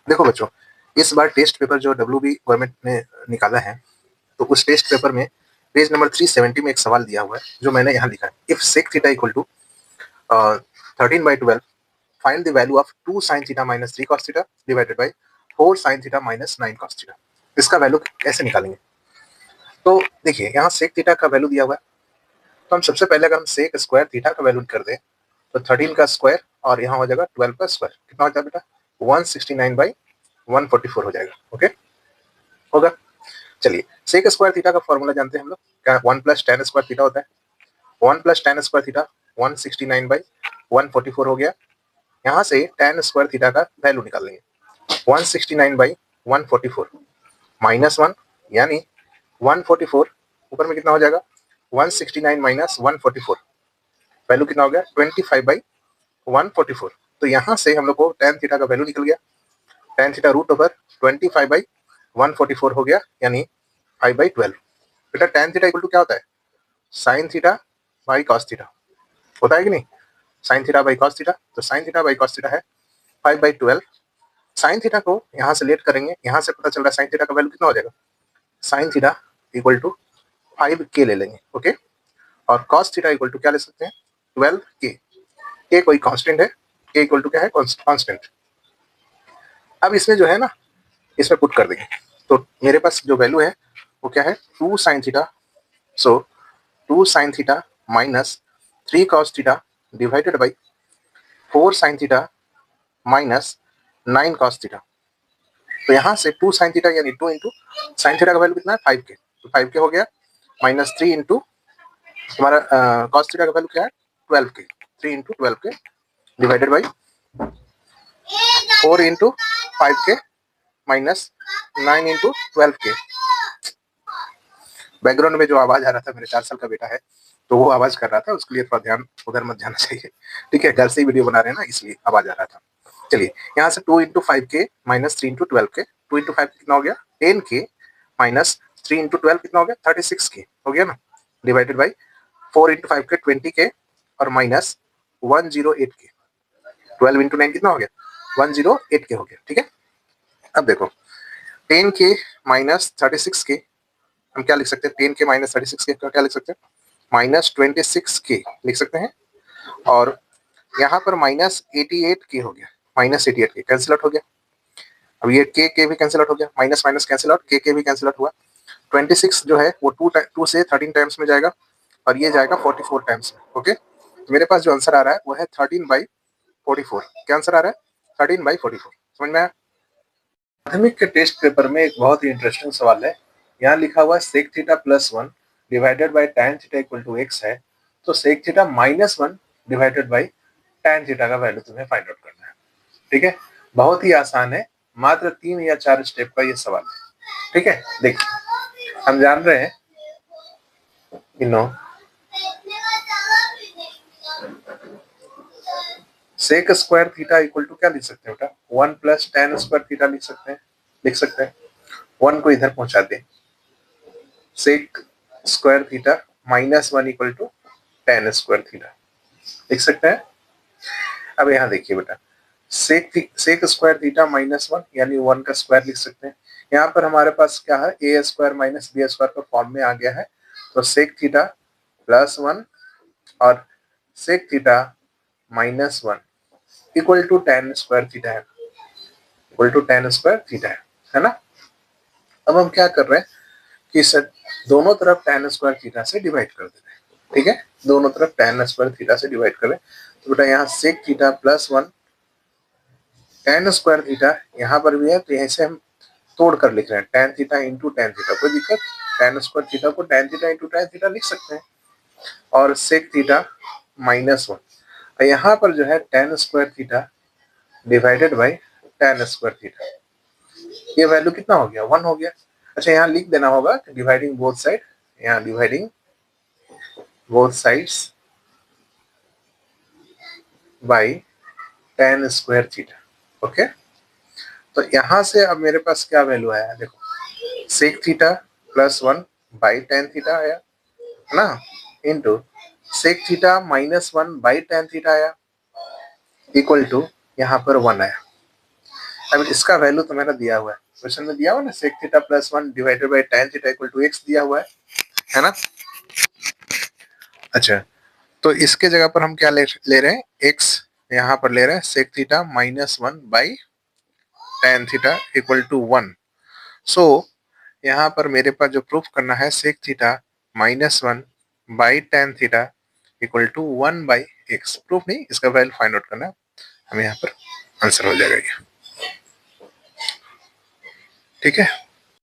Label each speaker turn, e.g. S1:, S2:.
S1: देखो बच्चों, इस बार टेस्ट पेपर जो WB गवर्नमेंट ने निकाला है, तो उस टेस्ट पेपर में पेज नंबर 370 में एक सवाल दिया हुआ है जो मैंने यहाँ लिखा है। If sec theta equal to 13/12 find the value of 2 sin theta minus 3 cos theta divided by 4 sin theta minus 9 cos theta. इसका वैल्यू कैसे निकालेंगे? तो देखिए, यहाँ सेक थीटा का वैल्यू दिया हुआ है, तो हम सबसे पहले अगर हम सेक स्क्वायर थीटा का वैल्यू कर दें तो 13 का स्क्वायर और यहाँ हो जाएगा 12 का स्क्वायर। कितना हो जाएगा बेटा? 169/144 हो जाएगा। ओके, होगा। चलिए, सेक स्क्वायर थीटा का फॉर्मूला जानते हैं हम लोग क्या? 1 प्लस टेन स्क्वायर थीटा होता है। 1 प्लस टेन स्क्वायर थीटा 169/144 हो गया। यहाँ से टेन स्क्वायर थीटा का वैल्यू निकाल लेंगे। 169/144 माइनस 1 यानी 144, ऊपर में कितना हो जाएगा? 169 माइनस 144, वैल्यू कितना हो गया? 25/144। तो यहाँ से हम लोग को टेन थीटा का वैल्यू निकल गया। टेन थीटा रूट ओवर 25/144 हो गया, यानी 5/12। बेटा टेन थीटा इक्वल टू क्या होता है? Sine theta by cos theta होता है कि नहीं? Sine theta by cos theta, तो sine theta by cos theta है 5/12। साइन थीटा को यहाँ से लेट करेंगे, यहाँ से पता चल रहा है साइन थीटा का वैल्यू कितना हो जाएगा? Sine theta equal to 5k ले लेंगे। ओके, और कॉस थीटा इक्वल टू क्या ले सकते हैं? 12k। के कोई कांस्टेंट है, के इक्वल टू क्या है? कांस्टेंट। अब इसमें जो है ना, इसमें पुट कर देंगे, तो मेरे पास जो वैल्यू है वो क्या है? 2 sin theta. So 2 sin theta minus 3 cos theta divided by 4 sin theta minus 9 cos theta. तो यहाँ से 2 sin थीटा यानी 2 इंटू साइन थीटा का वैल्यू कितना है? 5k, तो 5k हो गया, माइनस 3 इंटू हमारा cos थीटा का वैल्यू क्या है? 12k। 3 into 12k divided by 4 into 5k minus 9 into 12k। Background में जो आवाज आ रहा था, मेरे 4 साल का बेटा है, तो वो आवाज कर रहा था, उसके लिए थोड़ा ध्यान उधर मत जाना चाहिए। ठीक है, घर से ही वीडियो बना रहे हैं ना, इसलिए आवाज आ रहा था। चलिए, यहाँ से 2 into 5k minus 3 into 12k। 2 into 5 कितना हो गया? 10k माइनस 3 इंटू 12 कितना हो गया? 36k हो गया ना, divided by 4 into 5k 20k और माइनस 108k। 12 इंटू 9 कितना हो गया? 108k हो गया। ठीक है, अब देखो 10k माइनस 36k हम क्या लिख सकते हैं? 10k माइनस 36k का क्या लिख सकते हैं? माइनस 26k लिख सकते हैं। और यहाँ पर माइनस 88k हो गया, माइनस 88k कैंसिल आउट हो गया। अब ये के भी कैंसिल आउट हो गया, माइनस माइनस कैंसिल आउट, के भी कैंसिल आउट हुआ। 26 जो है वो 2 से 13 टाइम्स में जाएगा और ये जाएगा 44 टाइम्स में। ओके, तो मेरे पास जो आंसर आ रहा है वो है 13/44। क्या आंसर आ रहा है? 13/44। समझ में आया? माध्यमिक के टेस्ट पेपर में एक बहुत ही इंटरेस्टिंग सवाल है। यहाँ लिखा हुआ है sec theta plus 1 divided by tan theta equal to x है, तो sec theta minus 1 divided by tan theta का वैल्यू तुम्हें फाइंड आउट करना है। ठीक है, बहुत ही आसान है, मात्र 3 या 4 स्टेप का ये सवाल है। ठीक है, देखिए हम जान रहे हैं sec square theta equal to क्या लिख सकते हैं बेटा? 1 प्लस tan स्क्वायर थीटा लिख सकते हैं, लिख सकते हैं। 1 को इधर पहुंचा दें, sec square theta minus 1 equal to tan square theta लिख सकते हैं। अब यहाँ देखिए बेटा, सेक स्क्वायर थीटा माइनस 1 यानी 1 का स्क्वायर लिख सकते हैं। यहाँ पर हमारे पास क्या है? ए स्क्वायर माइनस बी स्क्वायर का फॉर्म में आ गया है, तो सेक थीटा प्लस 1 और sec theta minus 1 equal to tan square theta है, equal to tan square theta है ना। अब हम क्या कर रहे हैं कि सर दोनों तरफ tan स्क्वायर थीटा से डिवाइड कर दे रहे हैं। ठीक है, दोनों तरफ tan स्क्वायर थीटा से डिवाइड करें, तो बेटा यहाँ sec theta plus 1 tan square theta यहाँ पर भी है, तो यहीं से हम तोड़ कर लिख रहे हैं tan theta into tan theta. कोई दिक्कत? tan स्क्वायर थीटा को tan theta into tan theta लिख सकते हैं, और सेक थीटा माइनस 1 यहाँ पर जो है tan square theta divided by tan square theta, ये वैल्यू कितना हो गया? 1 हो गया। अच्छा, यहाँ लिख देना होगा डिवाइडिंग बोथ साइड, यहाँ dividing both sides by tan square theta. Okay, तो यहाँ से अब मेरे पास क्या वैल्यू आया? देखो, sec theta plus 1 by tan theta आया है ना, into sec theta minus 1 by tan theta आया, इक्वल टू यहाँ पर 1 आया। आई मीन इसका वैल्यू तो मेरा दिया हुआ है, क्वेश्चन में दिया हुआ ना, sec theta plus 1 divided by tan theta equal to x दिया हुआ है ना। अच्छा, तो इसके जगह पर हम क्या ले रहे हैं, x यहाँ पर ले रहे हैं sec theta minus 1 by tan theta equal to 1। So यहाँ पर मेरे पास जो प्रूफ करना है sec theta minus 1 by tan theta equal to 1 by x, proof नहीं, इसका वैल्यू फाइंड आउट करना है, हमें यहाँ पर आंसर हो जाएगा ये। ठीक है।